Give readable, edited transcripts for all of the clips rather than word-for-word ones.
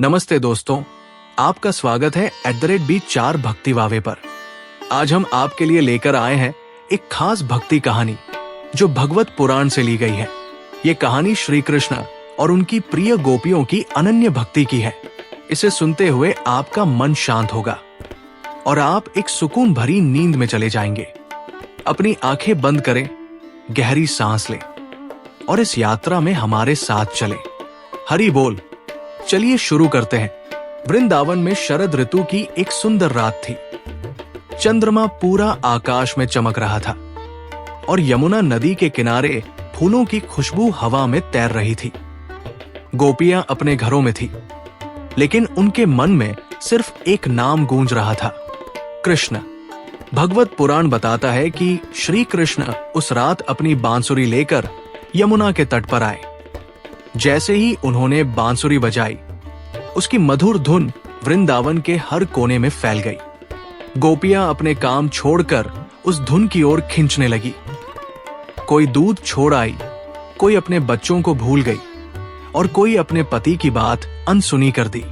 नमस्ते दोस्तों, आपका स्वागत है @B4 भक्ति वावे पर। आज हम आपके लिए लेकर आए हैं एक खास भक्ति कहानी जो भगवत पुराण से ली गई है। ये कहानी श्री कृष्ण और उनकी प्रिय गोपियों की अनन्य भक्ति की है। इसे सुनते हुए आपका मन शांत होगा और आप एक सुकून भरी नींद में चले जाएंगे। अपनी आंखें बंद करें, गहरी सांस लें और इस यात्रा में हमारे साथ चलें। हरि बोल। चलिए शुरू करते हैं। वृंदावन में शरद ऋतु की एक सुंदर रात थी। चंद्रमा पूरा आकाश में चमक रहा था और यमुना नदी के किनारे फूलों की खुशबू हवा में तैर रही थी। गोपियां अपने घरों में थी, लेकिन उनके मन में सिर्फ एक नाम गूंज रहा था, कृष्ण। भगवत पुराण बताता है कि श्री कृष्ण उस रात अपनी बांसुरी लेकर यमुना के तट पर आए। जैसे ही उन्होंने बांसुरी बजाई, उसकी मधुर धुन वृंदावन के हर कोने में फैल गई। गोपियां अपने काम छोड़कर उस धुन की ओर खींचने लगी। कोई दूध छोड़ आई, कोई अपने बच्चों को भूल गई और कोई अपने पति की बात अनसुनी कर दी।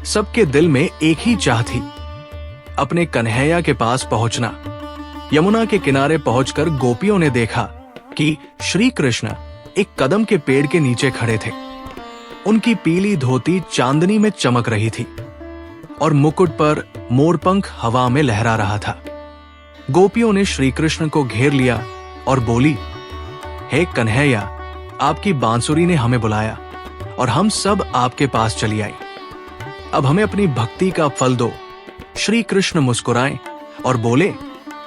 सबके दिल में एक ही चाह थी, अपने कन्हैया के पास पहुंचना। यमुना के किनारे पहुंचकर गोपियों ने देखा कि श्री कृष्ण एक कदम के पेड़ के नीचे खड़े थे। उनकी पीली धोती चांदनी में चमक रही थी और मुकुट पर मोरपंख हवा में लहरा रहा था। गोपियों ने श्री कृष्ण को घेर लिया और बोली, हे कन्हैया, आपकी बांसुरी ने हमें बुलाया और हम सब आपके पास चली आई। अब हमें अपनी भक्ति का फल दो। श्री कृष्ण मुस्कुराए और बोले,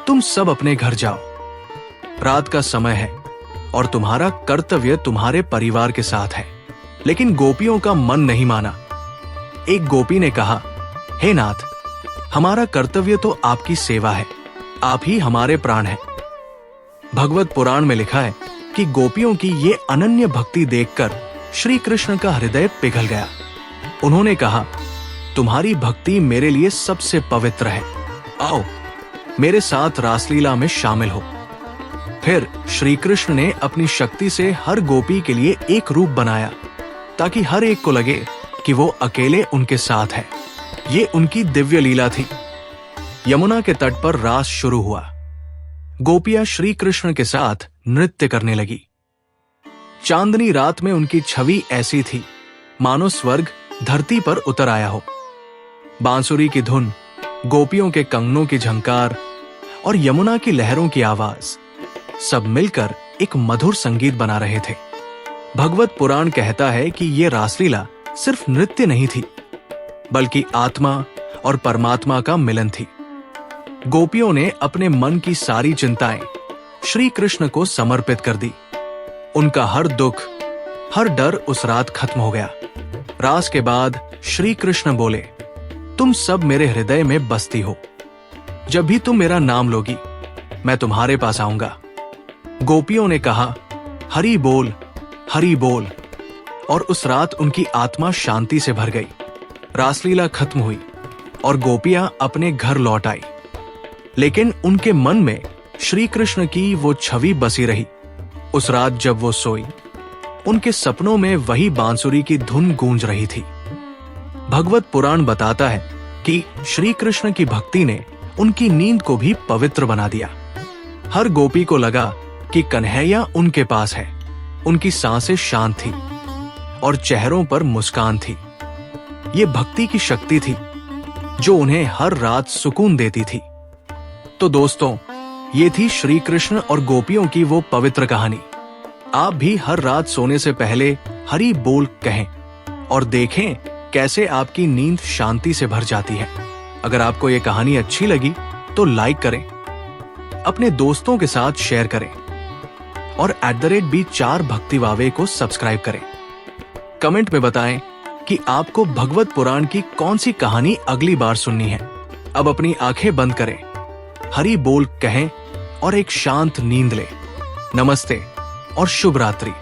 तुम सब अपने घर जाओ। रात का समय है और तुम्हारा कर्तव्य तुम्हारे परिवार के साथ है। लेकिन गोपियों का मन नहीं माना। एक गोपी ने कहा, हे नाथ, हमारा कर्तव्य तो आपकी सेवा है, आप ही हमारे प्राण हैं। भगवत पुराण में लिखा है कि गोपियों की ये अनन्य भक्ति देखकर श्री कृष्ण का हृदय पिघल गया। उन्होंने कहा, तुम्हारी भक्ति मेरे लिए सबसे पवित्र है। आओ, मेरे साथ रासलीला में शामिल हो। फिर श्री कृष्ण ने अपनी शक्ति से हर गोपी के लिए एक रूप बनाया, ताकि हर एक को लगे कि वो अकेले उनके साथ है। ये उनकी दिव्य लीला थी। यमुना के तट पर रास शुरू हुआ। गोपियां श्री कृष्ण के साथ नृत्य करने लगी। चांदनी रात में उनकी छवि ऐसी थी मानो स्वर्ग धरती पर उतर आया हो। बांसुरी की धुन, गोपियों के कंगनों की झंकार और यमुना की लहरों की आवाज सब मिलकर एक मधुर संगीत बना रहे थे। भगवत पुराण कहता है कि ये रासलीला सिर्फ नृत्य नहीं थी, बल्कि आत्मा और परमात्मा का मिलन थी। गोपियों ने अपने मन की सारी चिंताएं श्री कृष्ण को समर्पित कर दी। उनका हर दुख, हर डर उस रात खत्म हो गया। रास के बाद श्री कृष्ण बोले, तुम सब मेरे हृदय में बसती हो। जब भी तुम मेरा नाम लोगी, मैं तुम्हारे पास आऊंगा। गोपियों ने कहा, हरि बोल, हरि बोल, और उस रात उनकी आत्मा शांति से भर गई। रासलीला खत्म हुई और गोपियां अपने घर लौट आई। लेकिन उनके मन में श्री कृष्ण की वो छवि बसी रही। उस रात जब वो सोई, उनके सपनों में वही बांसुरी की धुन गूंज रही थी। भगवत पुराण बताता है कि श्री कृष्ण की भक्ति ने उनकी नींद को भी पवित्र बना दिया। हर गोपी को लगा कि कन्हैया उनके पास है। उनकी सांसें शांत थी और चेहरों पर मुस्कान थी। ये भक्ति की शक्ति थी जो उन्हें हर रात सुकून देती थी। तो दोस्तों, ये थी श्री कृष्ण और गोपियों की वो पवित्र कहानी। आप भी हर रात सोने से पहले हरि बोल कहें और देखें कैसे आपकी नींद शांति से भर जाती है। अगर आपको ये कहानी अच्छी लगी तो लाइक करें, अपने दोस्तों के साथ शेयर करें और @B4 भक्ति वावे को सब्सक्राइब करें। कमेंट में बताएं कि आपको भगवत पुराण की कौन सी कहानी अगली बार सुननी है। अब अपनी आंखें बंद करें, हरि बोल कहें और एक शांत नींद लें। नमस्ते और शुभ रात्रि।